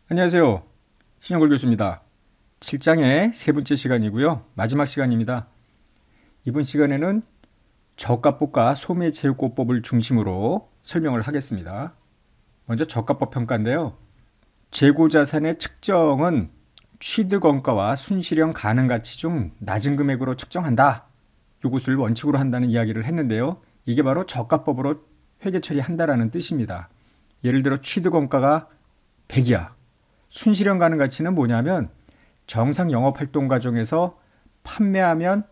안녕하세요. 신영걸 교수입니다. 7장의 세 번째 시간이고요. 마지막 시간입니다. 이번 시간에는 저가법과 소매제휴권법을 중심으로 설명을 하겠습니다. 먼저 저가법 평가인데요. 재고자산의 측정은 취득원가와 순실현 가능가치 중 낮은 금액으로 측정한다. 이것을 원칙으로 한다는 이야기를 했는데요. 이게 바로 저가법으로 회계 처리한다라는 뜻입니다. 예를 들어 취득원가가 100이야. 순실현 가능가치는 뭐냐면 정상 영업활동 과정에서 판매하면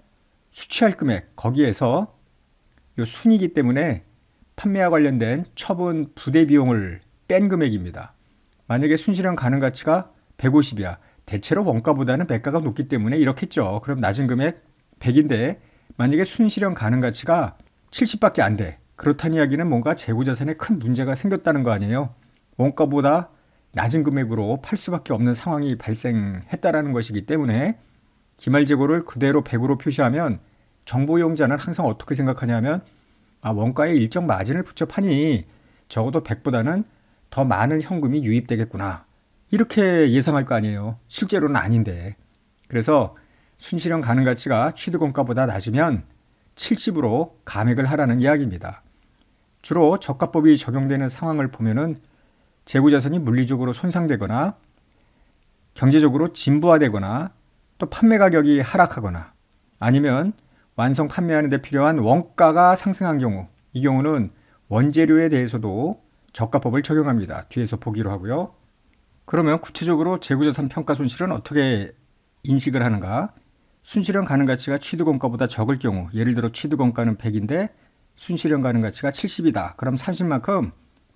수취할 금액 거기에서 요 순이기 때문에 판매와 관련된 처분 부대 비용을 뺀 금액입니다. 만약에 순실현 가능가치가 150이야. 대체로 원가보다는 매가가 높기 때문에 이렇겠죠. 그럼 낮은 금액 100인데 만약에 순실현 가능가치가 70밖에 안 돼. 그렇다는 이야기는 뭔가 재고자산에 큰 문제가 생겼다는 거 아니에요. 원가보다 낮은 금액으로 팔 수밖에 없는 상황이 발생했다라는 것이기 때문에 기말재고를 그대로 100으로 표시하면 정보 이용자는 항상 어떻게 생각하냐면 원가에 일정 마진을 붙여 파니 적어도 100보다는 더 많은 현금이 유입되겠구나. 이렇게 예상할 거 아니에요. 실제로는 아닌데. 그래서 순실현 가능가치가 취득원가보다 낮으면 70으로 감액을 하라는 이야기입니다. 주로 저가법이 적용되는 상황을 보면은 재고자산이 물리적으로 손상되거나 경제적으로 진부화되거나 또 판매 가격이 하락하거나 아니면 완성 판매하는 데 필요한 원가가 상승한 경우, 이 경우는 원재료에 대해서도 저가법을 적용합니다. 뒤에서 보기로 하고요. 그러면 구체적으로 재고자산 평가 손실은 어떻게 인식을 하는가? 순실현 가능가치가 취득원가보다 적을 경우, 예를 들어 취득원가는 100인데 순실현 가능가치가 70이다. 그럼 30만큼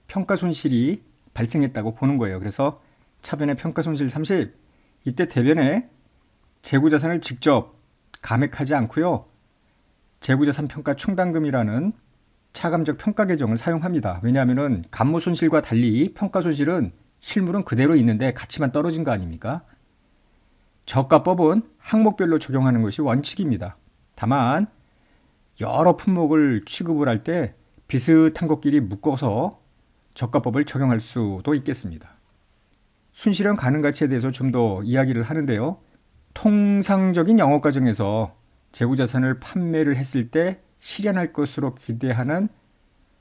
평가 손실이 발생했다고 보는 거예요. 그래서 차변의 평가 손실 30, 이때 대변에 재고자산을 직접 감액하지 않고요. 재고자산 평가 충당금이라는 차감적 평가 계정을 사용합니다. 왜냐하면 감모 손실과 달리 평가 손실은 실물은 그대로 있는데 가치만 떨어진 거 아닙니까? 저가법은 항목별로 적용하는 것이 원칙입니다. 다만 여러 품목을 취급을 할 때 비슷한 것끼리 묶어서 저가법을 적용할 수도 있겠습니다. 순실현 가능가치에 대해서 좀 더 이야기를 하는데요. 통상적인 영업 과정에서 재고자산을 판매를 했을 때 실현할 것으로 기대하는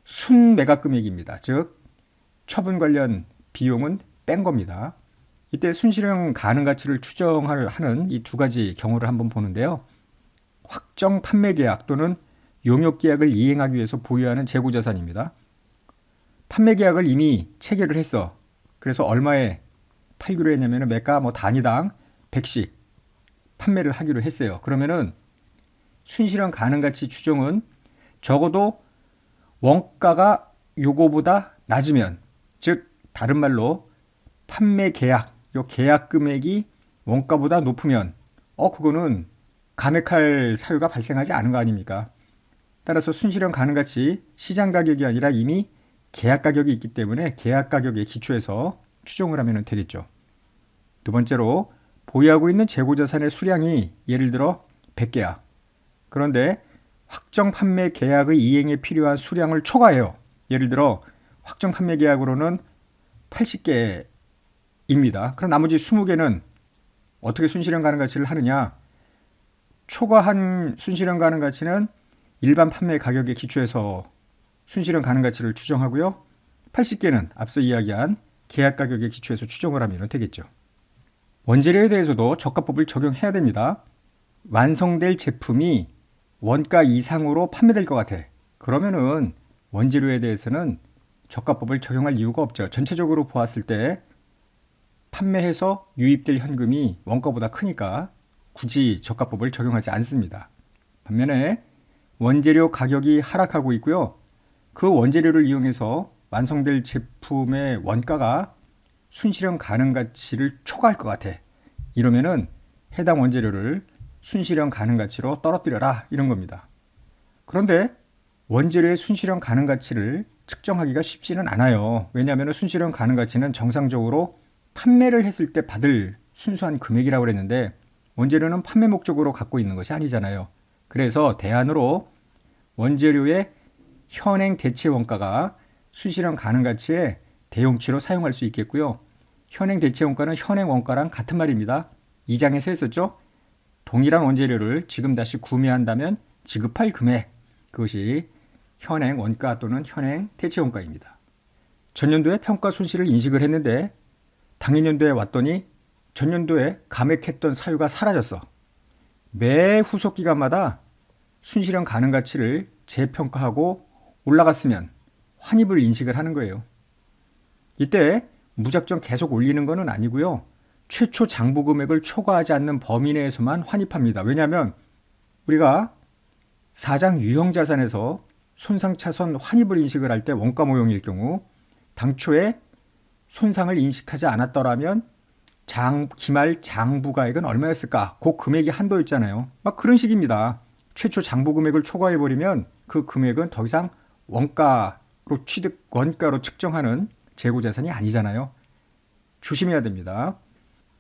순매각 금액입니다. 즉 처분 관련 비용은 뺀 겁니다. 이때 순실현 가능가치를 추정하는 이 두 가지 경우를 한번 보는데요. 확정 판매 계약 또는 용역 계약을 이행하기 위해서 보유하는 재고자산입니다. 판매 계약을 이미 체결을 했어. 그래서 얼마에 팔기로 했냐면 매가 단위당 100씩 판매를 하기로 했어요. 그러면은 순실현 가능가치 추정은 적어도 원가가 요거보다 낮으면, 즉 다른 말로 판매 계약, 요 계약 금액이 원가보다 높으면 그거는 감액할 사유가 발생하지 않은 거 아닙니까? 따라서 순실현 가능가치 시장 가격이 아니라 이미 계약 가격이 있기 때문에 계약 가격에 기초해서 추정을 하면 되겠죠. 두 번째로 보유하고 있는 재고자산의 수량이 예를 들어 100개야. 그런데 확정 판매 계약의 이행에 필요한 수량을 초과해요. 예를 들어 확정 판매 계약으로는 80개입니다. 그럼 나머지 20개는 어떻게 순실현 가능가치를 하느냐? 초과한 순실현 가능가치는 일반 판매 가격에 기초해서 순실현 가능가치를 추정하고요. 80개는 앞서 이야기한 계약 가격에 기초해서 추정을 하면 되겠죠. 원재료에 대해서도 저가법을 적용해야 됩니다. 완성될 제품이 원가 이상으로 판매될 것 같아. 그러면은 원재료에 대해서는 저가법을 적용할 이유가 없죠. 전체적으로 보았을 때 판매해서 유입될 현금이 원가보다 크니까 굳이 저가법을 적용하지 않습니다. 반면에 원재료 가격이 하락하고 있고요. 그 원재료를 이용해서 완성될 제품의 원가가 순실현 가능가치를 초과할 것 같아. 이러면은 해당 원재료를 순실현 가능가치로 떨어뜨려라 이런 겁니다. 그런데 원재료의 순실현 가능가치를 측정하기가 쉽지는 않아요. 왜냐하면 순실현 가능가치는 정상적으로 판매를 했을 때 받을 순수한 금액이라고 그랬는데 원재료는 판매 목적으로 갖고 있는 것이 아니잖아요. 그래서 대안으로 원재료의 현행 대체 원가가 순실현 가능가치의 대용치로 사용할 수 있겠고요. 현행 대체 원가는 현행 원가랑 같은 말입니다. 2장에서 했었죠? 동일한 원재료를 지금 다시 구매한다면 지급할 금액, 그것이 현행 원가 또는 현행 대체 원가입니다. 전년도에 평가 손실을 인식을 했는데 당일년도에 왔더니 전년도에 감액했던 사유가 사라졌어. 매 후속 기간마다 순실현 가능 가치를 재평가하고 올라갔으면 환입을 인식을 하는 거예요. 이때 무작정 계속 올리는 것은 아니고요. 최초 장부 금액을 초과하지 않는 범위 내에서만 환입합니다. 왜냐하면 우리가 4장 유형자산에서 손상차손 환입을 인식을 할 때 원가 모형일 경우 당초에 손상을 인식하지 않았더라면 기말 장부가액은 얼마였을까? 그 금액이 한도였잖아요. 막 그런 식입니다. 최초 장부 금액을 초과해버리면 그 금액은 더 이상 원가로 측정하는 재고자산이 아니잖아요. 조심해야 됩니다.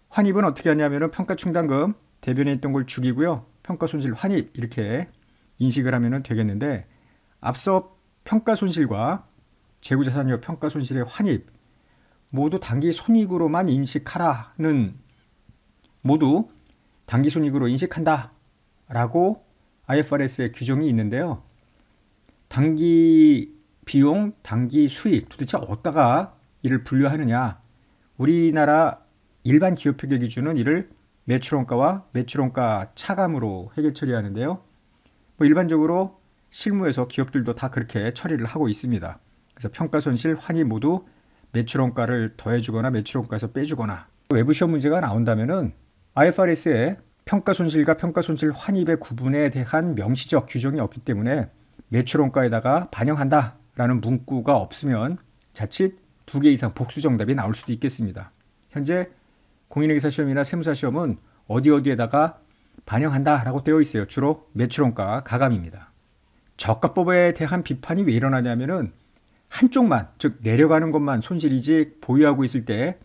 환입은 어떻게 하냐면 평가충당금 대변에 있던 걸 죽이고요. 평가손실 환입 이렇게 인식을 하면 되겠는데 앞서 평가손실과 재고자산료 평가손실의 환입 모두 당기손익으로만 인식하라는 모두 당기손익으로 인식한다 라고 IFRS의 규정이 있는데요. 단기 비용, 단기 수익 도대체 어디다가 이를 분류하느냐. 우리나라 일반 기업회계 기준은 이를 매출원가와 매출원가 차감으로 회계 처리하는데요. 일반적으로 실무에서 기업들도 다 그렇게 처리를 하고 있습니다. 그래서 평가손실, 환입 모두 매출원가를 더해주거나 매출원가에서 빼주거나 외부 시험 문제가 나온다면은 IFRS에 평가손실과 평가손실 환입의 구분에 대한 명시적 규정이 없기 때문에 매출원가에다가 반영한다라는 문구가 없으면 자칫 2개 이상 복수 정답이 나올 수도 있겠습니다. 현재 공인회계사 시험이나 세무사 시험은 어디에다가 반영한다라고 되어 있어요. 주로 매출원가 가감입니다. 저가법에 대한 비판이 왜 일어나냐면은 한쪽만, 즉 내려가는 것만 손실이지 보유하고 있을 때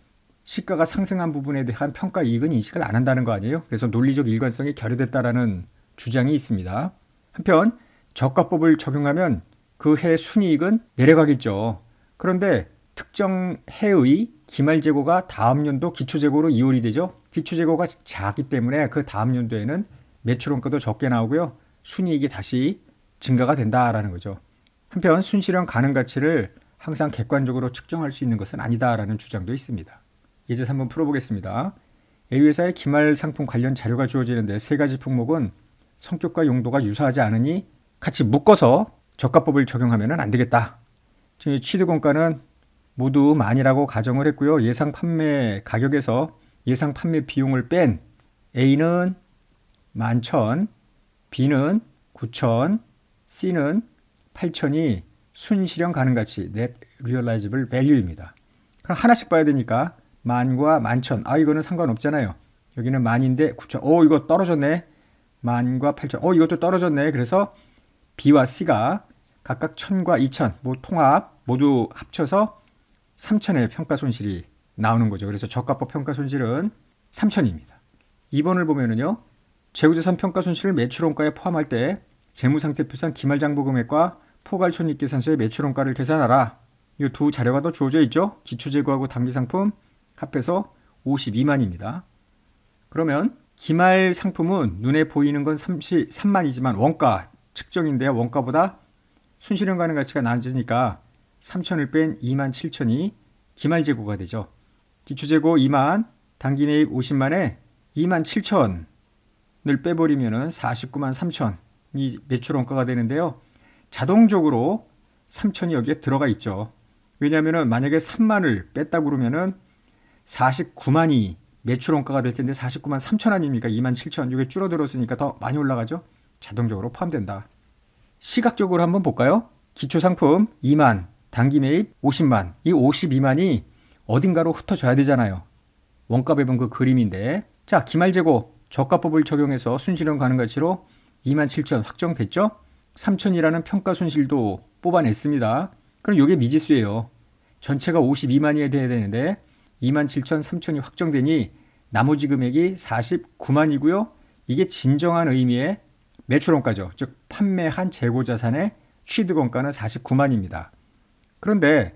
시가가 상승한 부분에 대한 평가 이익은 인식을 안 한다는 거 아니에요? 그래서 논리적 일관성이 결여됐다라는 주장이 있습니다. 한편 저가법을 적용하면 그 해 순이익은 내려가겠죠. 그런데 특정 해의 기말재고가 다음 연도 기초재고로 이월이 되죠. 기초재고가 작기 때문에 그 다음 연도에는 매출원가도 적게 나오고요. 순이익이 다시 증가가 된다라는 거죠. 한편 순실현 가능 가치를 항상 객관적으로 측정할 수 있는 것은 아니다라는 주장도 있습니다. 이제 한번 풀어보겠습니다. A회사의 기말 상품 관련 자료가 주어지는데 세 가지 품목은 성격과 용도가 유사하지 않으니 같이 묶어서 저가법을 적용하면 안 되겠다. 취득원가는 모두 만이라고 가정을 했고요. 예상 판매 가격에서 예상 판매 비용을 뺀 A는 11,000, B는 9,000, C는 8,000이 순실현 가능 가치 Net Realizable Value입니다. 그럼 하나씩 봐야 되니까 만과 11,000. 이거는 상관없잖아요. 여기는 만인데 9,000. 이거 떨어졌네. 만과 8,000. 이것도 떨어졌네. 그래서 B와 C가 각각 1,000과 2,000 통합 모두 합쳐서 3,000의 평가 손실이 나오는 거죠. 그래서 저가법 평가 손실은 3,000입니다. 2번을 보면은요. 재고자산 평가 손실을 매출원가에 포함할 때 재무상태표상 기말장부 금액과 포괄손익계산서의 매출원가를 계산하라. 이 두 자료가 더 주어져 있죠. 기초재고하고 단기상품 합해서 52만입니다. 그러면 기말 상품은 눈에 보이는 건 3만이지만 원가 측정인데요. 원가보다 순실현 가능 가치가 낮으니까 3,000을 뺀 27,000이 기말재고가 되죠. 기초재고 2만, 단기매입 50만에 27,000을 빼버리면 49만 3,000이 매출원가가 되는데요. 자동적으로 3,000이 여기에 들어가 있죠. 왜냐하면 만약에 3만을 뺐다 그러면은 49만이 매출원가가 될 텐데 49만 3천 아닙니까? 27,000 이게 줄어들었으니까 더 많이 올라가죠. 자동적으로 포함된다. 시각적으로 한번 볼까요? 기초상품 2만, 단기매입 50만. 이 52만이 어딘가로 흩어져야 되잖아요. 원가 배분 그 그림인데 자 기말재고 저가법을 적용해서 순실현 가능 가치로 27,000 확정됐죠? 3,000이라는 평가 손실도 뽑아냈습니다. 그럼 이게 미지수예요. 전체가 52만이어야 되는데 27,000, 3,000이 확정되니 나머지 금액이 49만이고요. 이게 진정한 의미의 매출원가죠. 즉 판매한 재고자산의 취득원가는 49만입니다. 그런데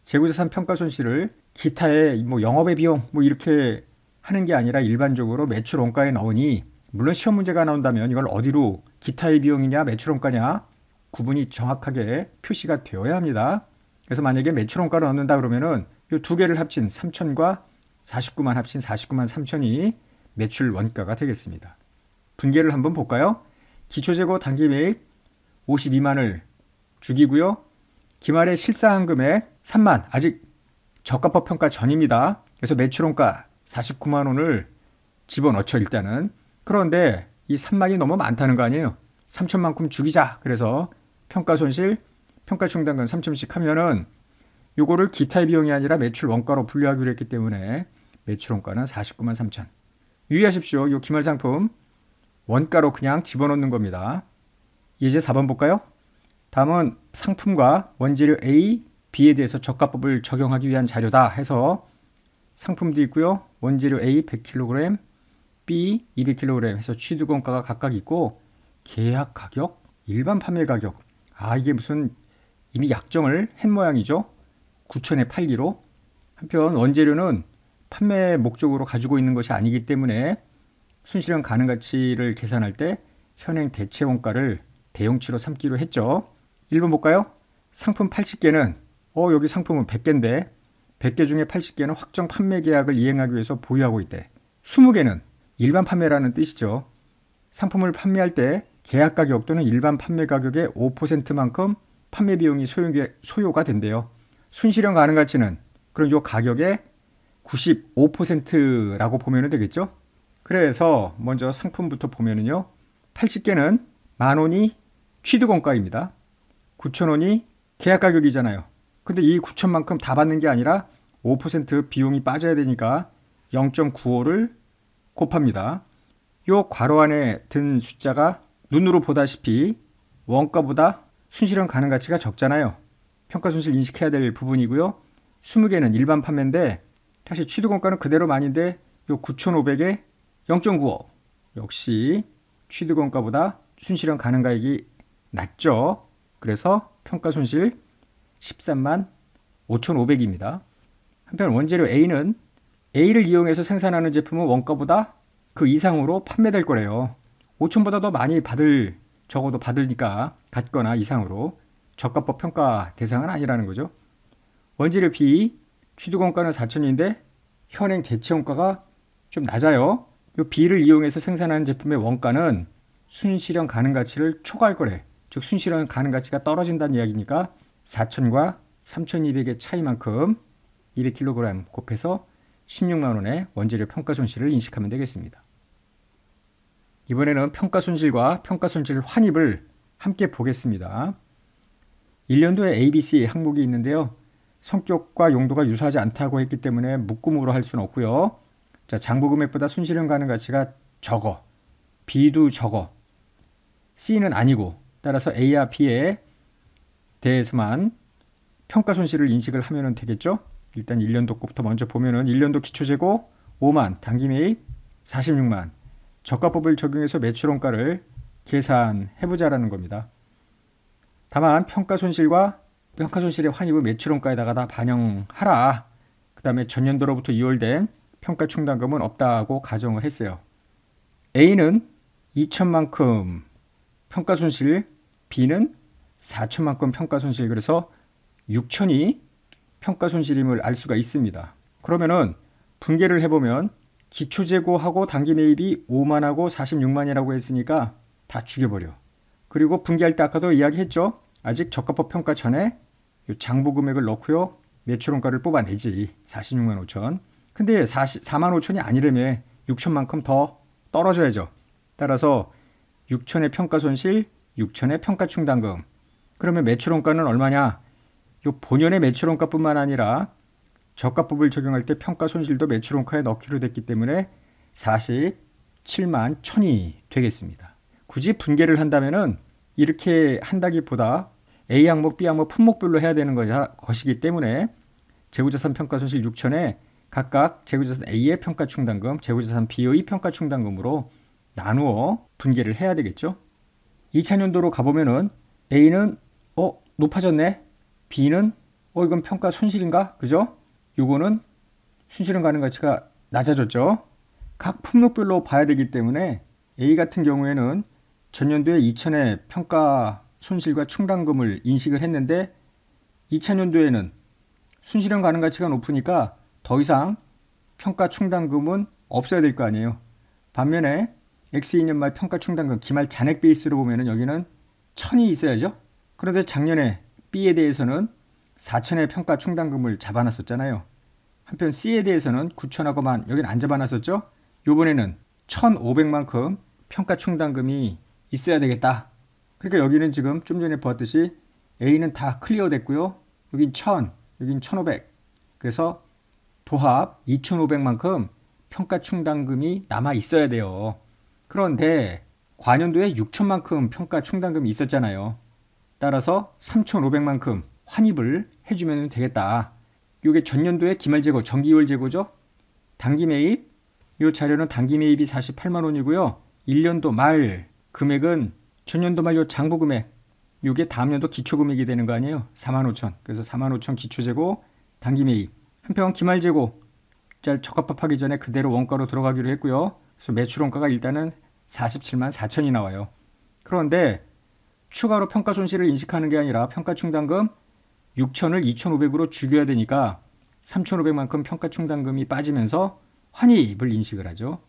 재고자산 평가 손실을 기타의 뭐 영업의 비용 뭐 이렇게 하는 게 아니라 일반적으로 매출 원가에 넣으니, 물론 시험 문제가 나온다면 이걸 어디로 기타의 비용이냐 매출 원가냐 구분이 정확하게 표시가 되어야 합니다. 그래서 만약에 매출 원가를 넣는다 그러면은 이 두 개를 합친 3천과 49만 합친 49만 3천이 매출 원가가 되겠습니다. 분계를 한번 볼까요? 기초재고 단기 매입 52만을 죽이고요. 기말에 실사한 금액 3만, 아직 저가법 평가 전입니다. 그래서 매출원가 49만 원을 집어넣죠 일단은. 그런데 이 3만이 너무 많다는 거 아니에요. 3천만큼 죽이자. 그래서 평가손실, 평가충당금 3천씩 하면은 요거를 기타의 비용이 아니라 매출 원가로 분류하기로 했기 때문에 매출 원가는 49만 3천. 유의하십시오. 요 기말 상품 원가로 그냥 집어넣는 겁니다. 이제 4번 볼까요? 다음은 상품과 원재료 A, B에 대해서 저가법을 적용하기 위한 자료다 해서 상품도 있고요. 원재료 A 100kg, B 200kg 해서 취득원가가 각각 있고, 계약 가격, 일반 판매 가격. 이게 무슨 이미 약정을 한 모양이죠. 9천에 팔기로. 한편 원재료는 판매 목적으로 가지고 있는 것이 아니기 때문에 순실현 가능 가치를 계산할 때 현행 대체 원가를 대용치로 삼기로 했죠. 1번 볼까요? 상품 80개는 여기 상품은 100개인데 100개 중에 80개는 확정 판매 계약을 이행하기 위해서 보유하고 있대. 20개는 일반 판매라는 뜻이죠. 상품을 판매할 때 계약 가격 또는 일반 판매 가격의 5%만큼 판매 비용이 소요가 된대요. 순실현 가능 가치는 그럼 이 가격의 95%라고 보면 되겠죠. 그래서 먼저 상품부터 보면은요. 80개는 10,000원이 취득원가입니다. 9,000원이 계약 가격이잖아요. 근데 이 9,000만큼 다 받는 게 아니라 5% 비용이 빠져야 되니까 0.95를 곱합니다. 요 괄호 안에 든 숫자가 눈으로 보다시피 원가보다 순실현 가능 가치가 적잖아요. 평가손실 인식해야 될 부분이고요. 20개는 일반 판매인데 다시 취득원가는 그대로 만인데 요 9,500에 0.95 역시 취득원가보다 순실현 가능가액이 낮죠. 그래서 평가손실 13만 5,500입니다. 한편 원재료 A는 A를 이용해서 생산하는 제품은 원가보다 그 이상으로 판매될 거래요. 5천보다 더 많이 적어도 받으니까 같거나 이상으로 저가법 평가 대상은 아니라는 거죠. 원재료 B 취득원가는 4천인데 현행 대체원가가 좀 낮아요. 이 B를 이용해서 생산하는 제품의 원가는 순실현 가능 가치를 초과할 거래. 즉 순실현 가능 가치가 떨어진다는 이야기니까 4천과 3,200의 차이만큼 200kg 곱해서 16만 원의 원재료 평가 손실을 인식하면 되겠습니다. 이번에는 평가 손실과 평가 손실 환입을 함께 보겠습니다. 1년도에 ABC 항목이 있는데요. 성격과 용도가 유사하지 않다고 했기 때문에 묶음으로 할 수는 없고요. 자, 장부 금액보다 순실현 가능 가치가 적어. B도 적어. C는 아니고. 따라서 A와 B에 대해서만 평가 손실을 인식을 하면 되겠죠. 일단 1년도 것부터 먼저 보면은 1년도 기초재고 5만, 단기 매입 46만. 저가법을 적용해서 매출원가를 계산해보자라는 겁니다. 다만 평가손실과 평가손실의 환입을 매출원가에다가 다 반영하라. 그 다음에 전년도로부터 이월된 평가충당금은 없다고 가정을 했어요. A는 2천만큼 평가손실, B는 4천만큼 평가손실, 그래서 6천이 평가손실임을 알 수가 있습니다. 그러면은 분계를 해보면 기초재고하고 단기 매입이 5만하고 46만이라고 했으니까 다 죽여버려. 그리고 분계할 때 아까도 이야기했죠. 아직 저가법 평가 전에 장부 금액을 넣고요. 매출원가를 뽑아내지. 46만 5천. 근데 4만 5천이 아니라며 6천만큼 더 떨어져야죠. 따라서 6천의 평가손실, 6천의 평가충당금. 그러면 매출원가는 얼마냐? 요 본연의 매출원가뿐만 아니라 저가법을 적용할 때 평가손실도 매출원가에 넣기로 됐기 때문에 47만 1천이 되겠습니다. 굳이 분계를 한다면은 이렇게 한다기보다 A 항목, B 항목 품목별로 해야 되는 것이기 때문에 재고자산 평가손실 6천에 각각 재고자산 A의 평가충당금, 재고자산 B의 평가충당금으로 나누어 분계를 해야 되겠죠. 2차 년도로 가보면은 A는 높아졌네. B는 이건 평가 손실인가? 그죠? 요거는 순실현 가능가치가 낮아졌죠. 각 품목별로 봐야 되기 때문에 A 같은 경우에는 전년도에 2천의 평가 손실과 충당금을 인식을 했는데 2000년도에는 순실현 가능가치가 높으니까 더 이상 평가 충당금은 없어야 될 거 아니에요. 반면에 X2년 말 평가 충당금 기말 잔액 베이스로 보면은 여기는 1000이 있어야죠. 그런데 작년에 B에 대해서는 4000의 평가 충당금을 잡아놨었잖아요. 한편 C에 대해서는 9천하고만 여기는 안 잡아놨었죠. 요번에는 1500만큼 평가 충당금이 있어야 되겠다. 그러니까 여기는 지금 좀 전에 보았듯이 A는 다 클리어 됐고요. 여긴 1000, 여긴 1500. 그래서 도합 2500만큼 평가 충당금이 남아 있어야 돼요. 그런데 과년도에 6000만큼 평가 충당금이 있었잖아요. 따라서 3500만큼 환입을 해주면 되겠다. 이게 전년도에 기말재고, 정기월 재고죠. 단기 매입, 이 자료는 단기 매입이 48만 원이고요. 1년도 말 금액은 전년도 말 요 장부 금액, 이게 다음 년도 기초 금액이 되는 거 아니에요? 4만 5천. 그래서 4만 5천 기초 재고, 단기 매입. 한편 기말 재고, 적합합하기 전에 그대로 원가로 들어가기로 했고요. 그래서 매출 원가가 일단은 47만 4천이 나와요. 그런데 추가로 평가 손실을 인식하는 게 아니라 평가 충당금 6천을 2,500으로 죽여야 되니까 3,500만큼 평가 충당금이 빠지면서 환입을 인식을 하죠.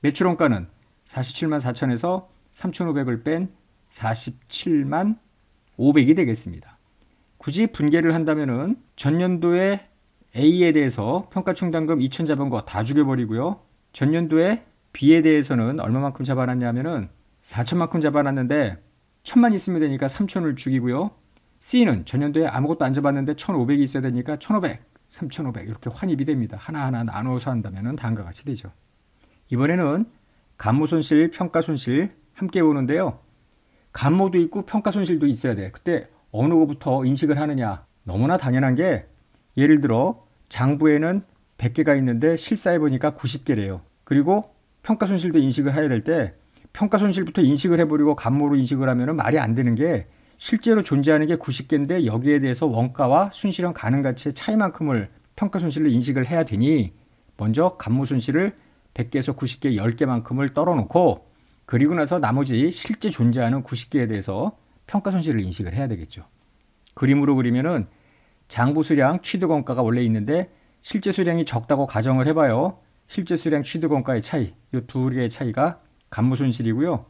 매출 원가는 47만 4천에서 3,500을 뺀 47만 500이 되겠습니다. 굳이 분개를 한다면은 전년도에 A에 대해서 평가 충당금 2천 잡은 거 다 죽여버리고요. 전년도에 B에 대해서는 얼마만큼 잡아놨냐면은 4천만큼 잡아놨는데 1천만 있으면 되니까 3천을 죽이고요. C는 전년도에 아무것도 안 잡았는데 1,500이 있어야 되니까 1,500, 3,500 이렇게 환입이 됩니다. 하나하나 나눠서 한다면 다음과 같이 되죠. 이번에는 감모손실, 평가손실 함께 보는데요. 감모도 있고 평가손실도 있어야 돼. 그때 어느 거부터 인식을 하느냐. 너무나 당연한 게 예를 들어 장부에는 100개가 있는데 실사해 보니까 90개래요. 그리고 평가손실도 인식을 해야 될 때 평가손실부터 인식을 해버리고 감모로 인식을 하면 말이 안 되는 게 실제로 존재하는 게 90개인데 여기에 대해서 원가와 순실현 가능가치의 차이만큼을 평가손실로 인식을 해야 되니 먼저 감모손실을 100개에서 90개, 10개만큼을 떨어놓고 그리고 나서 나머지 실제 존재하는 90개에 대해서 평가손실을 인식을 해야 되겠죠. 그림으로 그리면은 장부 수량, 취득 원가가 원래 있는데 실제 수량이 적다고 가정을 해봐요. 실제 수량, 취득 원가의 차이, 이 두 개의 차이가 감모손실이고요.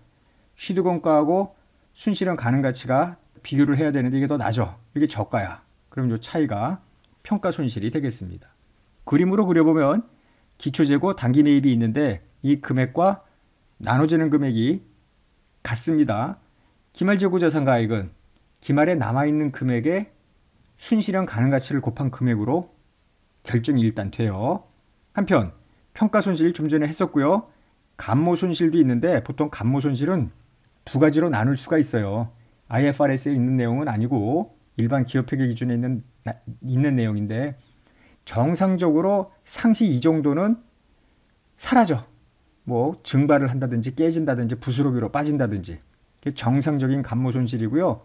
취득 원가하고 순실현 가능가치가 비교를 해야 되는데 이게 더 나죠. 이게 저가야. 그럼 이 차이가 평가손실이 되겠습니다. 그림으로 그려보면 기초재고, 단기 매입이 있는데 이 금액과 나눠지는 금액이 같습니다. 기말재고 자산가액은 기말에 남아있는 금액의 순실현 가능가치를 곱한 금액으로 결정이 일단 돼요. 한편 평가손실 좀 전에 했었고요. 감모손실도 있는데 보통 감모손실은 두 가지로 나눌 수가 있어요. IFRS에 있는 내용은 아니고 일반 기업회계 기준에 있는 내용인데 정상적으로 상시 이 정도는 사라져. 뭐 증발을 한다든지 깨진다든지 부스러기로 빠진다든지 정상적인 감모손실이고요.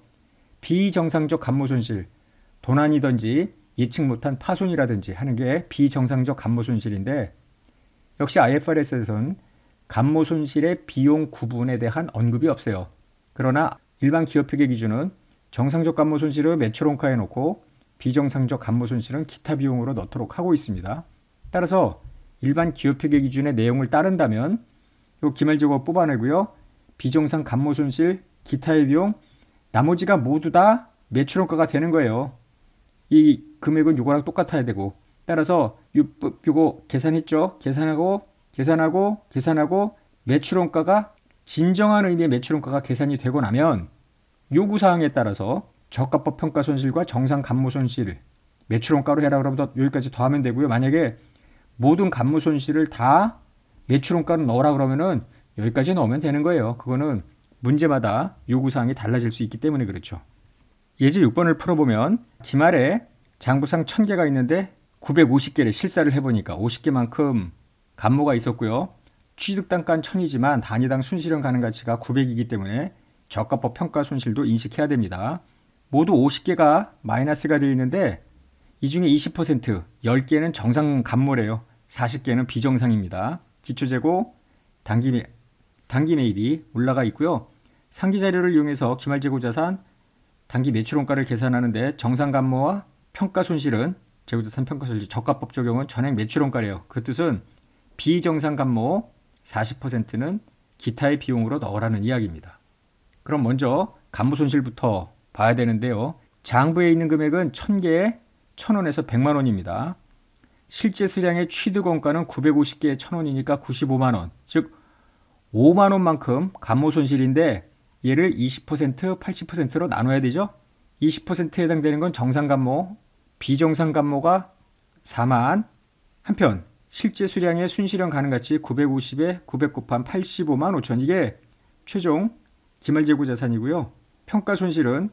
비정상적 감모손실, 도난이든지 예측 못한 파손이라든지 하는 게 비정상적 감모손실인데 역시 IFRS에서는 감모손실의 비용 구분에 대한 언급이 없어요. 그러나 일반 기업회계 기준은 정상적 감모손실을 매출원가에 놓고 비정상적 감모손실은 기타 비용으로 넣도록 하고 있습니다. 따라서 일반 기업회계 기준의 내용을 따른다면 이 기말재고 뽑아내고요. 비정상 감모손실, 기타의 비용, 나머지가 모두 다 매출원가가 되는 거예요. 이 금액은 이거랑 똑같아야 되고 따라서 이거 계산했죠. 계산하고 매출원가가 진정한 의미의 매출원가가 계산이 되고 나면 요구사항에 따라서 저가법 평가손실과 정상 감모손실 매출원가로 해라 그러면 여기까지 더하면 되고요. 만약에 모든 감모손실을 다 매출원가로 넣으라 그러면은 여기까지 넣으면 되는 거예요. 그거는 문제마다 요구사항이 달라질 수 있기 때문에 그렇죠. 예제 6번을 풀어보면 기말에 장부상 1000개가 있는데 950개를 실사를 해보니까 50개만큼 감모가 있었고요. 취득단가는 1000이지만 단위당 순실현 가능가치가 900이기 때문에 저가법 평가손실도 인식해야 됩니다. 모두 50개가 마이너스가 되어 있는데 이 중에 20%, 10개는 정상 감모래요. 40개는 비정상입니다. 기초재고, 단기 매입이 올라가 있고요. 상기 자료를 이용해서 기말재고 자산, 단기 매출원가를 계산하는데 정상 감모와 평가 손실은 재고자산 평가 손실 저가법 적용은 전액 매출원가래요. 그 뜻은 비정상 감모 40%는 기타의 비용으로 넣으라는 이야기입니다. 그럼 먼저 감모 손실부터 봐야 되는데요. 장부에 있는 금액은 1000개에 1000원에서 100만원입니다. 실제 수량의 취득원가는 950개에 1000원이니까 95만원, 즉 5만원만큼 감모 손실인데 얘를 20%, 80%로 나눠야 되죠. 20%에 해당되는 건 정상 감모, 비정상 감모가 4만. 한편 실제 수량의 순실현 가능가치 950에 900 곱한 85만 5천, 이게 최종 기말재고 자산이고요. 평가 손실은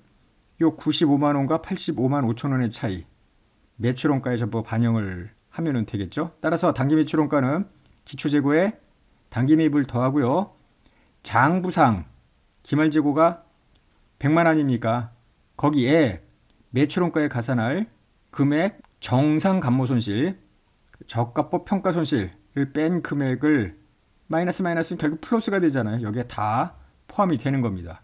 요 95만 원과 85만 5천 원의 차이, 매출원가에 전부 반영을 하면 되겠죠. 따라서 단기 매출원가는 기초재고에 단기 매입을 더하고요. 장부상 기말재고가 100만 원이니까 거기에 매출원가에 가산할 금액 정상 감모 손실, 저가법 평가 손실을 뺀 금액을 마이너스는 결국 플러스가 되잖아요. 여기에 다 포함이 되는 겁니다.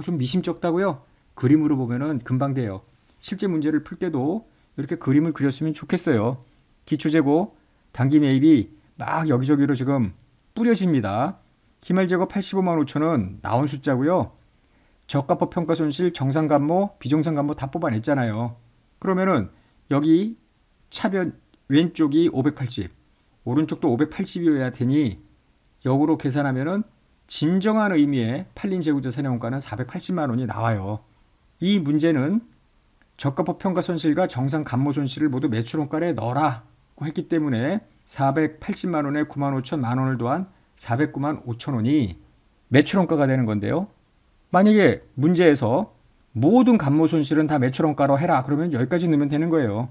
좀 미심쩍다고요? 그림으로 보면은 금방 돼요. 실제 문제를 풀 때도 이렇게 그림을 그렸으면 좋겠어요. 기초재고, 단기 매입이 막 여기저기로 지금 뿌려집니다. 기말재고 85만 5천원 나온 숫자고요. 저가법 평가 손실, 정상 감모, 비정상 감모 다 뽑아냈잖아요. 그러면은 여기 차변 왼쪽이 580, 오른쪽도 580이어야 되니 역으로 계산하면은 진정한 의미의 팔린 재고자산의 원가는 480만 원이 나와요. 이 문제는 저가법 평가 손실과 정상 감모 손실을 모두 매출원가에 넣어라고 했기 때문에 480만 원에 9만 5천 만 원을 더한 409만 5천 원이 매출원가가 되는 건데요. 만약에 문제에서 모든 감모 손실은 다 매출원가로 해라, 그러면 여기까지 넣으면 되는 거예요.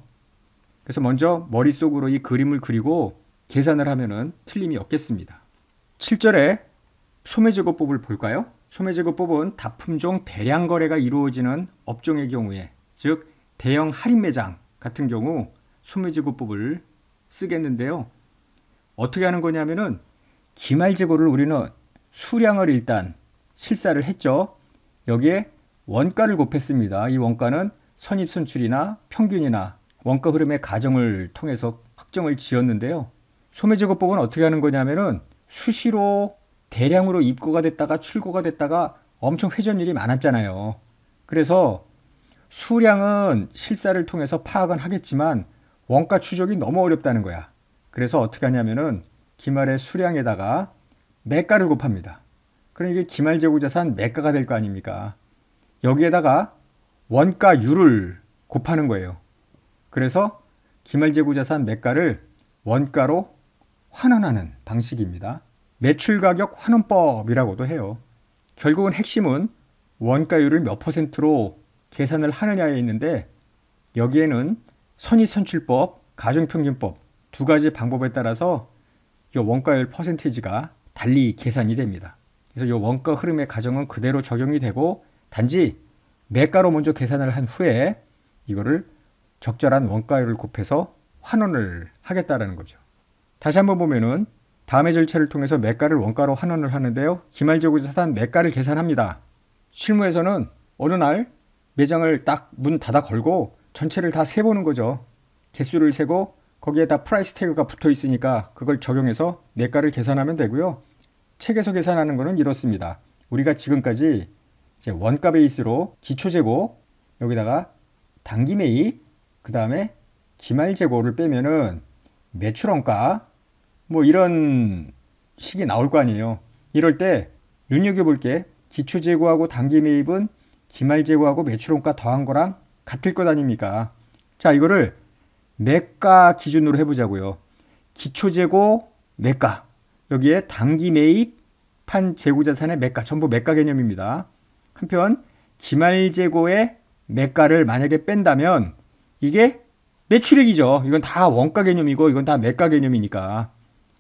그래서 먼저 머릿속으로 이 그림을 그리고 계산을 하면은 틀림이 없겠습니다. 7절에 소매제고법을 볼까요? 소매제고법은 다품종 대량 거래가 이루어지는 업종의 경우에, 즉 대형 할인 매장 같은 경우 소매제고법을 쓰겠는데요. 어떻게 하는 거냐면은 기말재고를 우리는 수량을 일단 실사를 했죠. 여기에 원가를 곱했습니다. 이 원가는 선입선출이나 평균이나 원가 흐름의 가정을 통해서 확정을 지었는데요. 소매제고법은 어떻게 하는 거냐면은 수시로 대량으로 입고가 됐다가 출고가 됐다가 엄청 회전율이 많았잖아요. 그래서 수량은 실사를 통해서 파악은 하겠지만 원가 추적이 너무 어렵다는 거야. 그래서 어떻게 하냐면은 기말의 수량에다가 매가를 곱합니다. 그럼 이게 기말재고자산 매가가 될 거 아닙니까? 여기에다가 원가율을 곱하는 거예요. 그래서 기말재고자산 매가를 원가로 환원하는 방식입니다. 매출가격 환원법이라고도 해요. 결국은 핵심은 원가율을 몇 퍼센트로 계산을 하느냐에 있는데, 여기에는 선의선출법, 가중평균법 두 가지 방법에 따라서 이 원가율 퍼센테이지가 달리 계산이 됩니다. 그래서 이 원가 흐름의 가정은 그대로 적용이 되고, 단지 매가로 먼저 계산을 한 후에 이거를 적절한 원가율을 곱해서 환원을 하겠다라는 거죠. 다시 한번 보면은 다음의 절차를 통해서 매가를 원가로 환원을 하는데요. 기말재고자산 매가를 계산합니다. 실무에서는 어느 날 매장을 딱 문 닫아 걸고 전체를 다 세보는 거죠. 개수를 세고 거기에다 프라이스 태그가 붙어 있으니까 그걸 적용해서 매가를 계산하면 되고요. 책에서 계산하는 거는 이렇습니다. 우리가 지금까지 이제 원가 베이스로 기초재고, 여기다가 단기 매입, 그 다음에 기말재고를 빼면은 매출원가, 뭐 이런 식이 나올 거 아니에요. 이럴 때 눈여겨볼 게, 기초재고하고 단기 매입은 기말재고하고 매출원가 더한 거랑 같을 것 아닙니까? 자, 이거를 매가 기준으로 해보자고요. 기초재고 매가, 여기에 단기 매입한 재고자산의 매가, 전부 매가 개념입니다. 한편 기말재고의 매가를 만약에 뺀다면 이게 매출액이죠. 이건 다 원가 개념이고 이건 다 매가 개념이니까.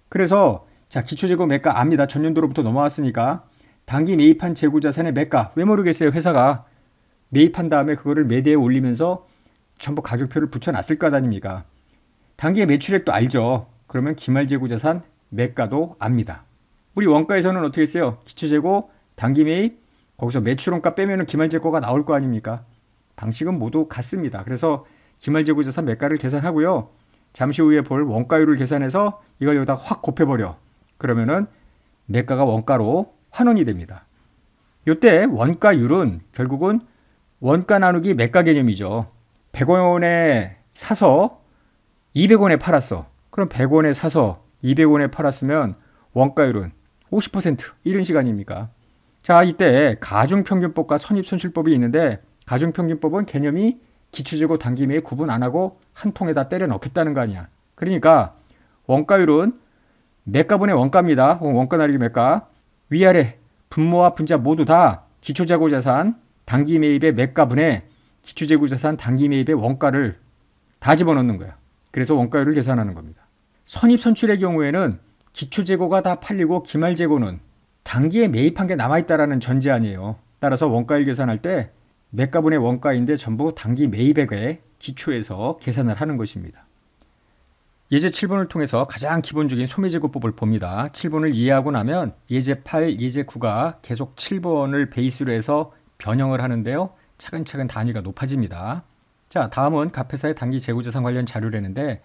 그래서 자, 기초재고 매가 압니다. 전년도로부터 넘어왔으니까 단기 매입한 재고자산의 매가, 왜 모르겠어요. 회사가 매입한 다음에 그거를 매대에 올리면서 전부 가격표를 붙여놨을 것 아닙니까? 단기의 매출액도 알죠. 그러면 기말재고자산 매가도 압니다. 우리 원가에서는 어떻게 했어요? 기초재고, 단기매입, 거기서 매출원가 빼면 기말재고가 나올 거 아닙니까? 방식은 모두 같습니다. 그래서 기말재고자산 매가를 계산하고요. 잠시 후에 볼 원가율을 계산해서 이걸 여기다 확 곱해버려. 그러면은 매가가 원가로 환원이 됩니다. 이때 원가율은 결국은 원가 나누기 매가 개념이죠. 100원에 사서 200원에 팔았어. 그럼 100원에 사서 200원에 팔았으면 원가율은 50% 이런 시간입니까? 자, 이때 가중평균법과 선입선출법이 있는데 가중평균법은 개념이 기초재고 단기매입 구분 안 하고 한 통에다 때려 넣겠다는 거 아니야. 그러니까 원가율은 매가분의 원가입니다. 원가 나누기 매가. 위아래 분모와 분자 모두 다 기초재고자산 단기매입의 매가분의 기초재고자산 단기매입의 원가를 다 집어넣는 거야. 그래서 원가율을 계산하는 겁니다. 선입선출의 경우에는 기초재고가 다 팔리고 기말재고는 단기에 매입한 게 남아있다라는 전제 아니에요. 따라서 원가율 계산할 때 매가분의 원가인데 전부 단기 매입액의 기초에서 계산을 하는 것입니다. 예제 7번을 통해서 가장 기본적인 소매제고법을 봅니다. 7번을 이해하고 나면 예제 8, 예제 9가 계속 7번을 베이스로 해서 변형을 하는데요. 차근차근 단위가 높아집니다. 자, 다음은 갑회사의 단기 재고자산 관련 자료라는데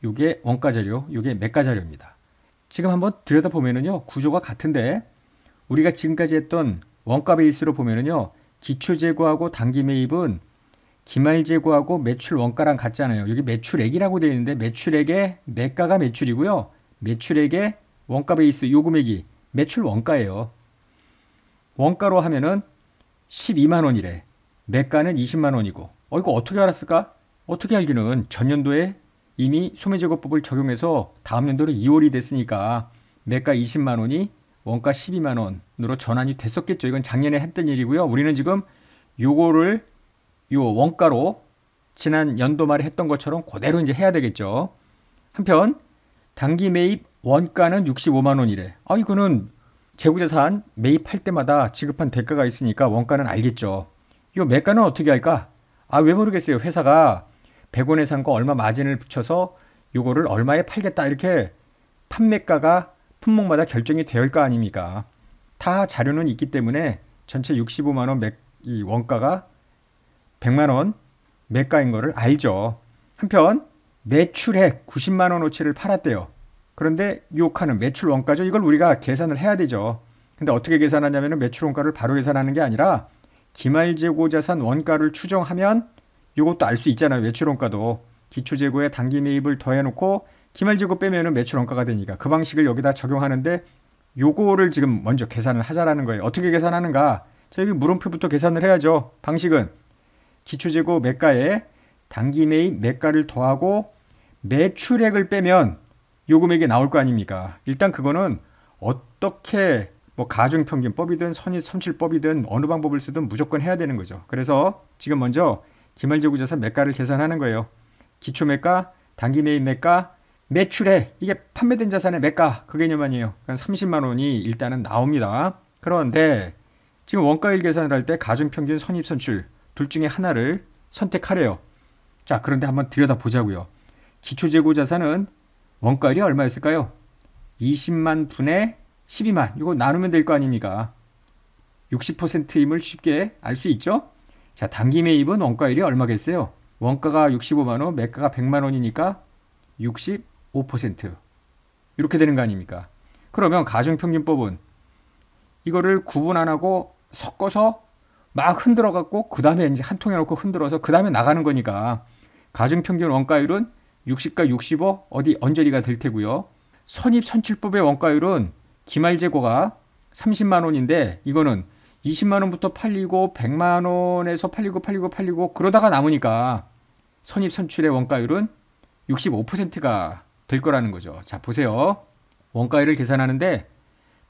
이게 원가 자료, 이게 매가 자료입니다. 지금 한번 들여다보면은요, 구조가 같은데 우리가 지금까지 했던 원가 베이스로 보면은요, 기초재고하고 단기 매입은 기말재고하고 매출 원가랑 같잖아요. 여기 매출액이라고 되어 있는데 매출액의 매가가 매출이고요. 매출액의 원가 베이스 요 금액이 매출 원가예요. 원가로 하면은 12만 원이래. 매가는 20만 원이고. 이거 어떻게 알았을까? 어떻게 알기는 전년도에 이미 소매제고법을 적용해서 다음 연도로 2월이 됐으니까 매가 20만 원이 원가 12만 원으로 전환이 됐었겠죠. 이건 작년에 했던 일이고요. 우리는 지금 요거를 요 원가로 지난 연도 말에 했던 것처럼 그대로 이제 해야 되겠죠. 한편 단기 매입 원가는 65만 원이래. 이거는 재고자산 매입할 때마다 지급한 대가가 있으니까 원가는 알겠죠. 요 매가는 어떻게 할까? 왜 모르겠어요. 회사가 100원에 산 거 얼마 마진을 붙여서 요거를 얼마에 팔겠다 이렇게 판매가가 품목마다 결정이 되어 있을 거 아닙니까? 다 자료는 있기 때문에 전체 65만 원 이 원가가 100만 원 매가인 거를 알죠. 한편 매출액 90만 원어치를 팔았대요. 그런데 요 칸은 매출 원가죠. 이걸 우리가 계산을 해야 되죠. 근데 어떻게 계산하냐면 매출 원가를 바로 계산하는 게 아니라 기말재고자산 원가를 추정하면 이것도 알 수 있잖아요. 매출 원가도 기초재고에 단기 매입을 더해놓고 기말재고 빼면은 매출 원가가 되니까 그 방식을 여기다 적용하는데 요거를 지금 먼저 계산을 하자라는 거예요. 어떻게 계산하는가? 자, 여기 물음표부터 계산을 해야죠. 방식은 기초재고 매가에 단기 매입 매가를 더하고 매출액을 빼면 요 금액이 나올 거 아닙니까? 일단 그거는 어떻게 가중평균법이든 선입선출법이든 어느 방법을 쓰든 무조건 해야 되는 거죠. 그래서 지금 먼저 기말재고자산 매가를 계산하는 거예요. 기초매가, 단기매입 매가, 매출액, 이게 판매된 자산의 매가 그 개념 아니에요. 그러니까 30만 원이 일단은 나옵니다. 그런데 지금 원가율 계산을 할 때 가중평균, 선입선출 둘 중에 하나를 선택하래요. 자, 그런데 한번 들여다보자고요. 기초재고자산은 원가율이 얼마였을까요? 20만 분의 12만. 이거 나누면 될 거 아닙니까? 60%임을 쉽게 알 수 있죠? 자, 단기 매입은 원가율이 얼마겠어요? 원가가 65만 원, 매가가 100만 원이니까 65%. 이렇게 되는 거 아닙니까? 그러면 가중평균법은 이거를 구분 안 하고 섞어서 막 흔들어 갖고 그 다음에 이제 한 통에 넣고 흔들어서 그 다음에 나가는 거니까 가중평균 원가율은 60과 65 어디 언저리가 될 테고요. 선입선출법의 원가율은 기말재고가 30만 원인데 이거는 20만 원부터 팔리고 100만 원에서 팔리고 그러다가 남으니까 선입선출의 원가율은 65%가 될 거라는 거죠. 자, 보세요. 원가율을 계산하는데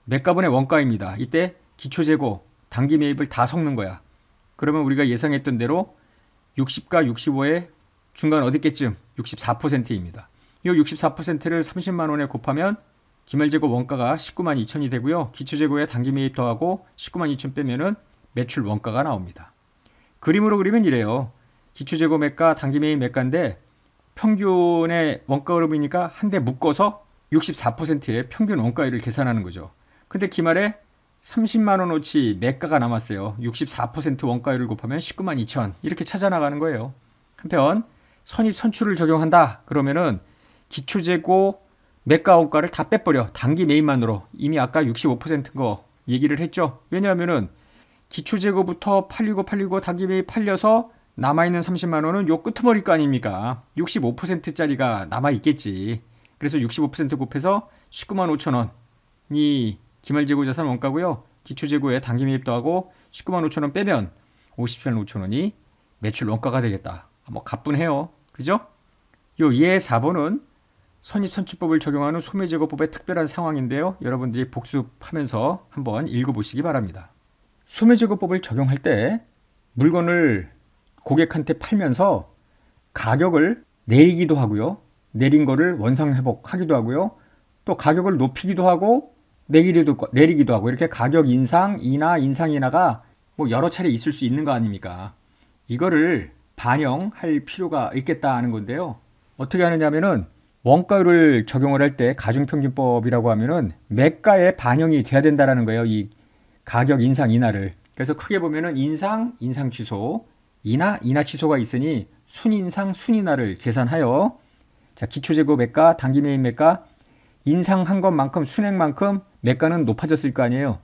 매가분의 원가입니다. 이때 기초재고, 단기 매입을 다 섞는 거야. 그러면 우리가 예상했던 대로 60과 65의 중간 어디겠쯤? 64%입니다. 이 64%를 30만 원에 곱하면 기말재고 원가가 19만 2천이 되고요. 기초재고에 단기 매입 더하고 19만 2천 빼면은 매출 원가가 나옵니다. 그림으로 그리면 이래요. 기초재고 매가, 단기매입 매가인데 평균의 원가율이니까 한 대 묶어서 64%의 평균 원가율을 계산하는 거죠. 근데 기말에 30만 원어치 매가가 남았어요. 64% 원가율을 곱하면 19만 2천 이렇게 찾아나가는 거예요. 한편 선입 선출을 적용한다 그러면은 기초재고 매가 원가를 다 빼버려. 단기 매입만으로. 이미 아까 65%인 거 얘기를 했죠. 왜냐하면은 기초재고부터 팔리고 단기 매입 팔려서 남아있는 30만 원은 요 끄트머리 거 아닙니까? 65%짜리가 남아있겠지. 그래서 65% 곱해서 19만 5천 원이 기말재고 자산 원가고요. 기초재고에 단기 매입도 하고 19만 5천 원 빼면 57만 5천 원이 매출 원가가 되겠다. 뭐 가뿐해요. 그죠? 요 예 4번은 선입선출법을 적용하는 소매제거법의 특별한 상황인데요. 여러분들이 복습하면서 한번 읽어보시기 바랍니다. 소매제거법을 적용할 때 물건을 고객한테 팔면서 가격을 내리기도 하고요. 내린 거를 원상회복하기도 하고요. 또 가격을 높이기도 하고 내리기도 하고 이렇게 가격 인상, 인상 인하가 뭐 여러 차례 있을 수 있는 거 아닙니까? 이거를 반영할 필요가 있겠다 하는 건데요. 어떻게 하느냐면은 원가율을 적용을 할 때 가중평균법이라고 하면은 매가에 반영이 돼야 된다라는 거예요. 이 가격 인상 인하를. 그래서 크게 보면은 인상 취소, 인하 취소가 있으니 순인상 순인하를 계산하여 자 기초재고 매가, 단기매입 매가 인상한 것만큼 순액만큼 매가는 높아졌을 거 아니에요.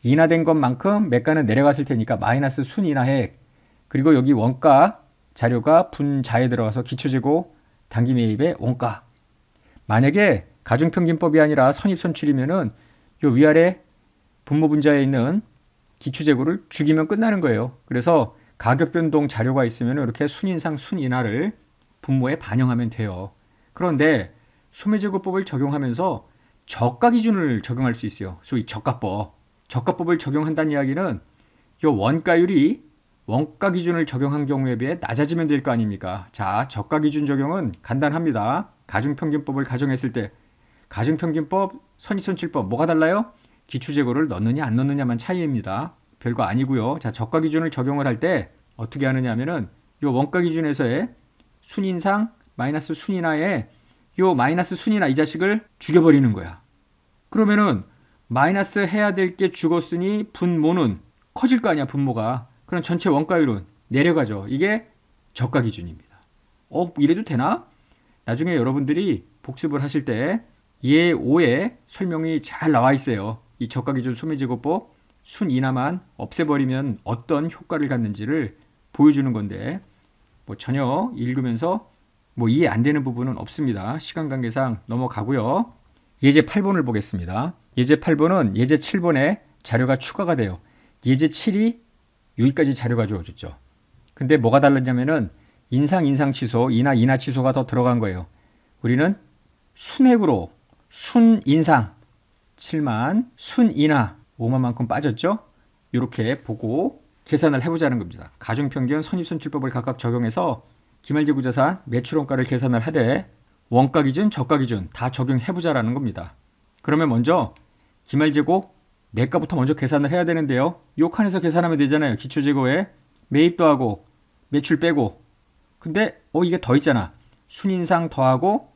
인하된 것만큼 매가는 내려갔을 테니까 마이너스 순인하액. 그리고 여기 원가 자료가 분자에 들어가서 기초재고 단기매입의 원가. 만약에 가중평균법이 아니라 선입선출이면은 요 위아래 분모분자에 있는 기초재고를 죽이면 끝나는 거예요. 그래서 가격 변동 자료가 있으면 이렇게 순인상 순인하를 분모에 반영하면 돼요. 그런데 소매제고법을 적용하면서 저가 기준을 적용할 수 있어요. 소위 저가법. 저가법을 적용한다는 이야기는 이 원가율이 원가 기준을 적용한 경우에 비해 낮아지면 될 거 아닙니까? 자, 저가 기준 적용은 간단합니다. 가중평균법을 가정했을 때 가중평균법, 선입선출법 뭐가 달라요? 기초재고를 넣느냐 안 넣느냐만 차이입니다. 별거 아니고요. 자, 저가 기준을 적용을 할 때 어떻게 하느냐 하면은 요 원가 기준에서의 순인상 마이너스 순인하에 요 마이너스 순인하 이 자식을 죽여버리는 거야. 그러면은 마이너스 해야 될 게 죽었으니 분모는 커질 거 아니야, 분모가. 그럼 전체 원가율은 내려가죠. 이게 저가 기준입니다. 이래도 되나? 나중에 여러분들이 복습을 하실 때 예 5에 설명이 잘 나와 있어요. 이 저가 기준 소매제고법 순인하만 없애버리면 어떤 효과를 갖는지를 보여주는 건데 뭐 전혀 읽으면서 뭐 이해 안 되는 부분은 없습니다. 시간 관계상 넘어가고요. 예제 8번을 보겠습니다. 예제 8번은 예제 7번에 자료가 추가가 돼요. 예제 7이 여기까지 자료가 주어졌죠. 근데 뭐가 달랐냐면은 인상 취소, 인하 취소가 더 들어간 거예요. 우리는 순액으로 순인상 7만, 순인하 5만만큼 빠졌죠. 이렇게 보고 계산을 해보자는 겁니다. 가중평균, 선입선출법을 각각 적용해서 기말재고자산 매출원가를 계산을 하되 원가 기준, 저가 기준 다 적용해보자라는 겁니다. 그러면 먼저 기말재고 매가부터 먼저 계산을 해야 되는데요. 요 칸에서 계산하면 되잖아요. 기초재고에 매입도 하고 매출 빼고 근데 이게 더 있잖아. 순인상 더하고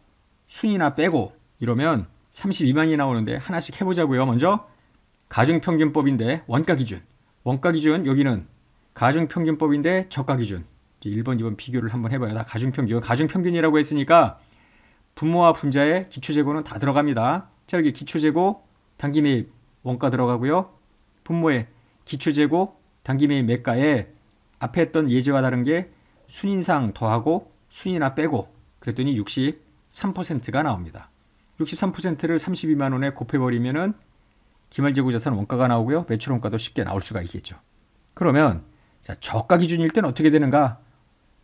순인하 빼고 이러면 32만이 나오는데 하나씩 해보자고요. 먼저 가중평균법인데 원가 기준 여기는 가중평균법인데 저가 기준 1번, 2번 비교를 한번 해봐요. 다 가중평균이라고 했으니까 분모와 분자에 기초재고는 다 들어갑니다. 자, 여기 기초재고 단기매입 원가 들어가고요. 분모에 기초재고 단기매입 매가에 앞에 했던 예제와 다른 게 순인상 더하고 순인하 빼고 그랬더니 63%가 나옵니다. 63%를 32만 원에 곱해버리면은 기말재고자산 원가가 나오고요. 매출원가도 쉽게 나올 수가 있겠죠. 그러면 자, 저가 기준일 때는 어떻게 되는가?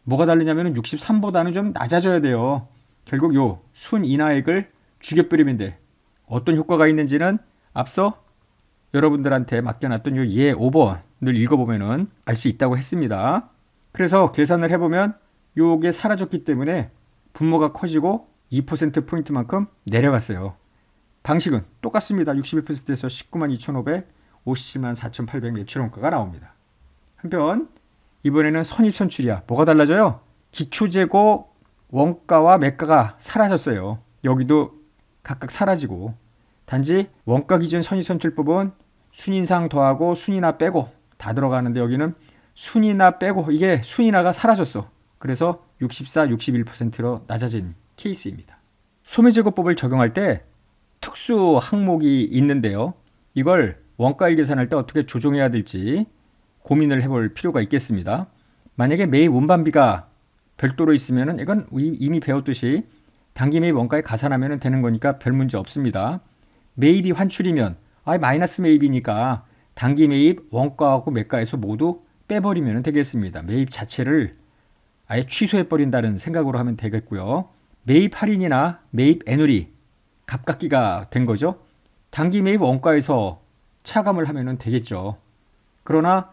뭐가 다르냐면 63보다는 좀 낮아져야 돼요. 결국 요 순인하액을 죽여버리면 돼. 어떤 효과가 있는지는 앞서 여러분들한테 맡겨놨던 요 예 5번을 읽어보면은 알 수 있다고 했습니다. 그래서 계산을 해보면 요게 사라졌기 때문에 분모가 커지고 2%포인트만큼 내려갔어요. 방식은 똑같습니다. 61%에서 19만 2,500, 57만 4,800 매출원가가 나옵니다. 한편 이번에는 선입선출이야. 뭐가 달라져요? 기초재고 원가와 매가가 사라졌어요. 여기도 각각 사라지고 단지 원가 기준 선입선출법은 순인상 더하고 순이나 빼고 다 들어가는데 여기는 순이나 빼고 이게 순이나가 사라졌어. 그래서 64, 61%로 낮아진 케이스입니다. 소매제거법을 적용할 때 특수 항목이 있는데요. 이걸 원가일 계산할 때 어떻게 조정해야 될지 고민을 해볼 필요가 있겠습니다. 만약에 매입 운반비가 별도로 있으면 이건 이미 배웠듯이 단기 매입 원가에 가산하면 되는 거니까 별 문제 없습니다. 매입이 환출이면 마이너스 매입이니까 단기 매입 원가하고 매가에서 모두 빼버리면 되겠습니다. 매입 자체를 아예 취소해버린다는 생각으로 하면 되겠고요. 매입 할인이나 매입 애누리 값깎이가 된 거죠. 단기 매입 원가에서 차감을 하면 되겠죠. 그러나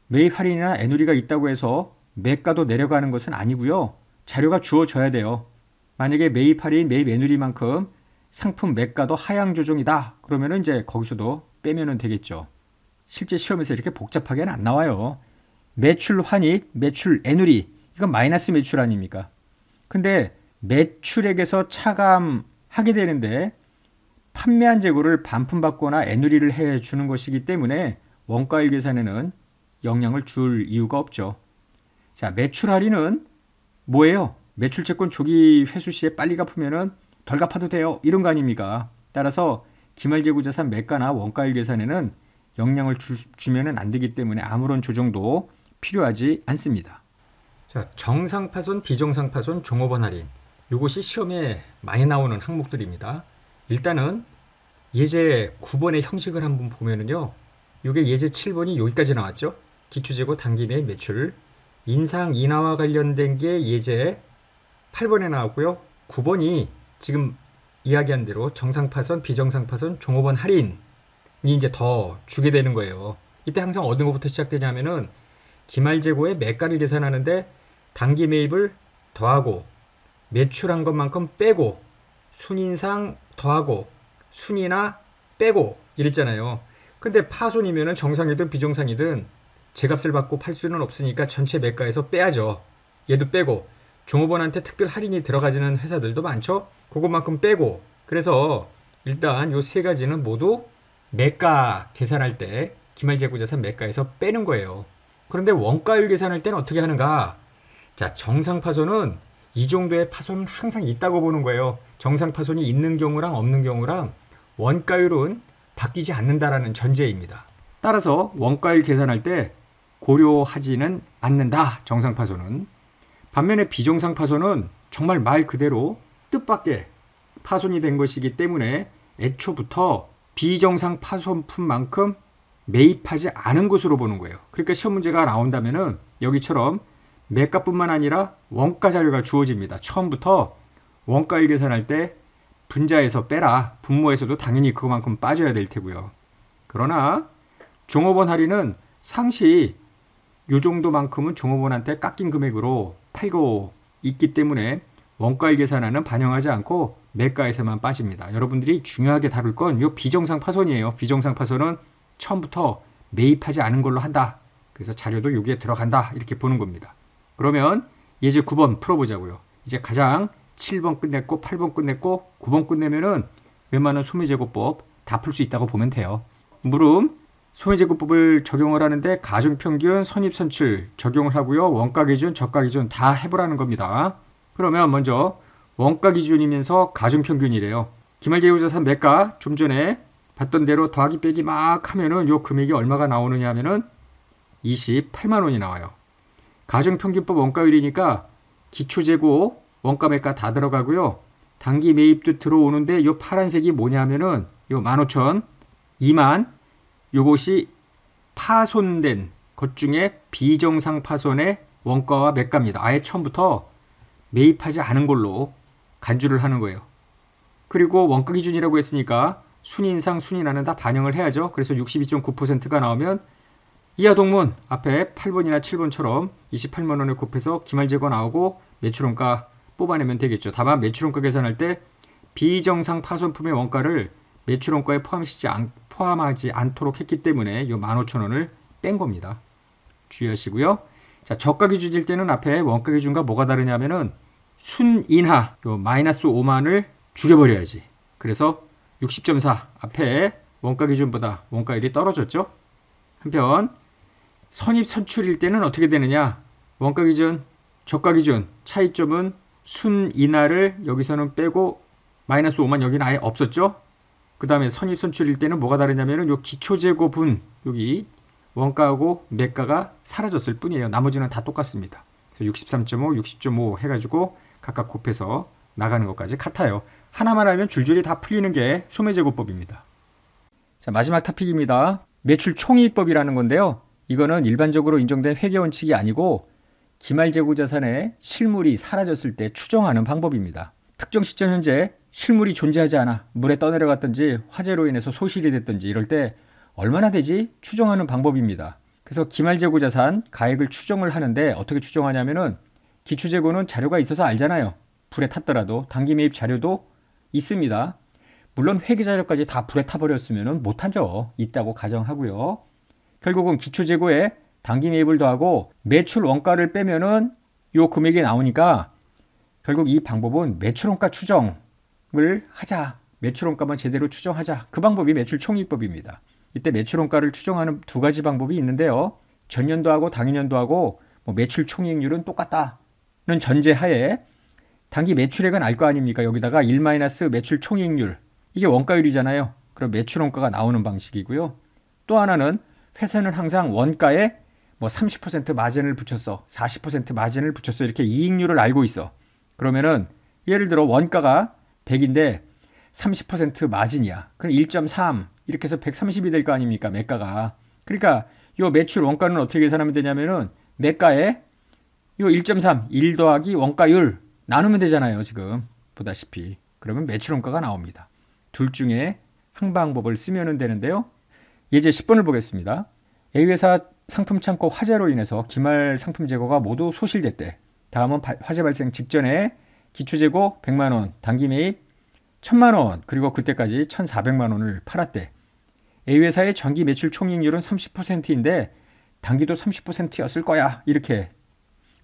매입 할인이나 애누리가 있다고 해서 매가도 내려가는 것은 아니고요. 자료가 주어져야 돼요. 만약에 매입 할인, 매입 애누리만큼 상품 매가도 하향 조정이다. 그러면 이제 거기서도 빼면 되겠죠. 실제 시험에서 이렇게 복잡하게는 안 나와요. 매출 환입, 매출 애누리 이건 마이너스 매출 아닙니까? 근데 매출액에서 차감하게 되는데 판매한 재고를 반품받거나 애누리를 해주는 것이기 때문에 원가일 계산에는 영향을 줄 이유가 없죠. 자, 매출 할인은 뭐예요? 매출채권 조기 회수 시에 빨리 갚으면 덜 갚아도 돼요. 이런 거 아닙니까? 따라서 기말재고자산 매가나 원가일 계산에는 영향을 주면 안 되기 때문에 아무런 조정도 필요하지 않습니다. 자, 정상파손, 비정상파손, 종업원 할인. 이것이 시험에 많이 나오는 항목들입니다. 일단은 예제 9번의 형식을 한번 보면은요. 이게 예제 7번이 여기까지 나왔죠. 기초재고 단기매입 매출. 인상 인하와 관련된 게 예제 8번에 나왔고요. 9번이 지금 이야기한 대로 정상파손, 비정상파손, 종업원 할인이 이제 더 주게 되는 거예요. 이때 항상 어느 것부터 시작되냐면은 기말재고의 매가를 계산하는데 단기 매입을 더하고 매출한 것만큼 빼고 순인상 더하고 순이나 빼고 이랬잖아요. 근데 파손이면은 정상이든 비정상이든 제값을 받고 팔 수는 없으니까 전체 매가에서 빼야죠. 얘도 빼고 종업원한테 특별 할인이 들어가지는 회사들도 많죠. 그것만큼 빼고 그래서 일단 요 세 가지는 모두 매가 계산할 때 기말재고자산 매가에서 빼는 거예요. 그런데 원가율 계산할 때는 어떻게 하는가? 자, 정상 파손은 이 정도의 파손은 항상 있다고 보는 거예요. 정상 파손이 있는 경우랑 없는 경우랑 원가율은 바뀌지 않는다라는 전제입니다. 따라서 원가율 계산할 때 고려하지는 않는다. 정상 파손은. 반면에 비정상 파손은 정말 말 그대로 뜻밖의 파손이 된 것이기 때문에 애초부터 비정상 파손품만큼 매입하지 않은 것으로 보는 거예요. 그러니까 시험 문제가 나온다면은 여기처럼 매가뿐만 아니라 원가 자료가 주어집니다. 처음부터 원가율 계산할 때 분자에서 빼라. 분모에서도 당연히 그만큼 빠져야 될 테고요. 그러나 종업원 할인은 상시 요 정도만큼은 종업원한테 깎인 금액으로 팔고 있기 때문에 원가율 계산하는 반영하지 않고 매가에서만 빠집니다. 여러분들이 중요하게 다룰 건 요 비정상 파손이에요. 비정상 파손은 처음부터 매입하지 않은 걸로 한다. 그래서 자료도 여기에 들어간다. 이렇게 보는 겁니다. 그러면 예제 9번 풀어보자고요. 이제 가장 7번 끝냈고 8번 끝냈고 9번 끝내면은 웬만한 소매제고법 다 풀 수 있다고 보면 돼요. 물음 소매제고법을 적용을 하는데 가중평균, 선입선출 적용을 하고요. 원가기준, 저가기준 다 해보라는 겁니다. 그러면 먼저 원가기준이면서 가중평균이래요. 기말재고자산 매가 좀 전에 봤던 대로 더하기 빼기 막 하면은 요 금액이 얼마가 나오느냐 하면은 28만 원이 나와요. 가중평균법 원가율이니까 기초재고 원가 매가 다 들어가고요. 단기 매입도 들어오는데 요 파란색이 뭐냐면은 요 15,000, 2만 요것이 파손된 것 중에 비정상 파손의 원가와 매가입니다. 아예 처음부터 매입하지 않은 걸로 간주를 하는 거예요. 그리고 원가 기준이라고 했으니까 순인상, 순인하는 다 반영을 해야죠. 그래서 62.9%가 나오면 이하동문 앞에 8번이나 7번처럼 28만 원을 곱해서 기말재고 나오고 매출원가 뽑아내면 되겠죠. 다만 매출원가 계산할 때 비정상 파손품의 원가를 매출원가에 포함하지 않도록 했기 때문에 이 15,000원을 뺀 겁니다. 주의하시고요. 자, 저가 기준일 때는 앞에 원가 기준과 뭐가 다르냐면은 순인하 요 마이너스 5만을 죽여버려야지. 그래서 60.4 앞에 원가 기준보다 원가율이 떨어졌죠. 한편 선입 선출일 때는 어떻게 되느냐? 원가 기준, 저가 기준 차이점은 순인하를 여기서는 빼고 마이너스 5만 여기는 아예 없었죠. 그 다음에 선입 선출일 때는 뭐가 다르냐면은 요 기초재고분 여기 원가하고 매가가 사라졌을 뿐이에요. 나머지는 다 똑같습니다. 63.5, 60.5 해가지고 각각 곱해서 나가는 것까지 같아요. 하나만 알면 줄줄이 다 풀리는 게 소매제고법입니다. 자, 마지막 토픽입니다. 매출 총이익법이라는 건데요. 이거는 일반적으로 인정된 회계원칙이 아니고 기말재고자산의 실물이 사라졌을 때 추정하는 방법입니다. 특정 시점 현재 실물이 존재하지 않아 물에 떠내려갔든지 화재로 인해서 소실이 됐든지 이럴 때 얼마나 되지? 추정하는 방법입니다. 그래서 기말재고자산 가액을 추정을 하는데 어떻게 추정하냐면은 기초재고는 자료가 있어서 알잖아요. 불에 탔더라도 단기매입 자료도 있습니다. 물론 회계자료까지 다 불에 타버렸으면 못하죠. 있다고 가정하고요. 결국은 기초재고에 단기매입을 더하고 매출 원가를 빼면은 요 금액이 나오니까 결국 이 방법은 매출원가 추정을 하자. 매출원가만 제대로 추정하자. 그 방법이 매출총이익법입니다. 이때 매출원가를 추정하는 두 가지 방법이 있는데요. 전년도하고 당연년도하고 매출 총이익률은 똑같다는 전제하에 단기 매출액은 알 거 아닙니까? 여기다가 1 매출 총이익률 이게 원가율이잖아요. 그럼 매출원가가 나오는 방식이고요. 또 하나는 회사는 항상 원가에 30% 마진을 붙였어, 40% 마진을 붙였어 이렇게 이익률을 알고 있어. 그러면은 예를 들어 원가가 100인데 30% 마진이야. 그럼 1.3 이렇게 해서 130이 될 거 아닙니까? 매가가. 그러니까 요 매출 원가는 어떻게 계산하면 되냐면은 매가에 요 1.3 1 더하기 원가율 나누면 되잖아요. 지금 보다시피. 그러면 매출 원가가 나옵니다. 둘 중에 한 방법을 쓰면 되는데요. 예제 10번을 보겠습니다. A회사 상품 창고 화재로 인해서 기말 상품 재고가 모두 소실됐대. 다음은 화재 발생 직전에 기초재고 100만원, 단기매입 1000만원, 그리고 그때까지 1400만원을 팔았대. A회사의 전기 매출 총이익률은 30%인데 단기도 30%였을 거야. 이렇게.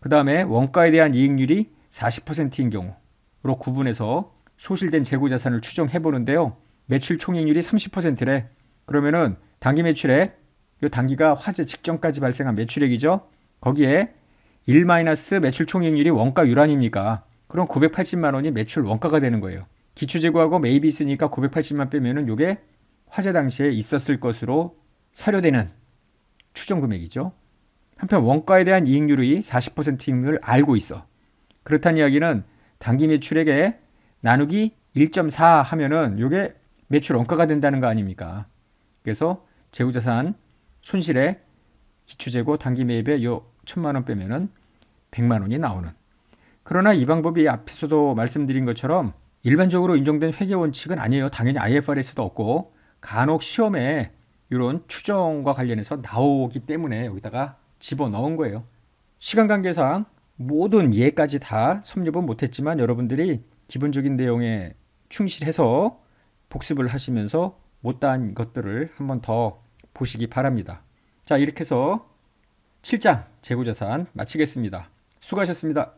그 다음에 원가에 대한 이익률이 40%인 경우로 구분해서 소실된 재고자산을 추정해보는데요. 매출 총이익률이 30%래. 그러면은 단기 매출액, 이 단기가 화재 직전까지 발생한 매출액이죠. 거기에 1 매출 총이익률이 원가율 아닙니까? 그럼 980만 원이 매출 원가가 되는 거예요. 기초재고하고 매입이 있으니까 980만 빼면은 요게 화재 당시에 있었을 것으로 사료되는 추정 금액이죠. 한편 원가에 대한 이익률이 40%인 걸 알고 있어. 그렇다는 이야기는 단기 매출액에 나누기 1.4 하면은 요게 매출 원가가 된다는 거 아닙니까? 그래서 재고자산 손실에 기초재고 단기 매입에 요 1000만 원 빼면은 100만 원이 나오는. 그러나 이 방법이 앞에서도 말씀드린 것처럼 일반적으로 인정된 회계 원칙은 아니에요. 당연히 IFRS도 없고 간혹 시험에 이런 추정과 관련해서 나오기 때문에 여기다가 집어넣은 거예요. 시간 관계상 모든 예까지 다 섭렵은 못했지만 여러분들이 기본적인 내용에 충실해서 복습을 하시면서 못다한 것들을 한번 더 보시기 바랍니다. 자, 이렇게 해서 7장 재고자산 마치겠습니다. 수고하셨습니다.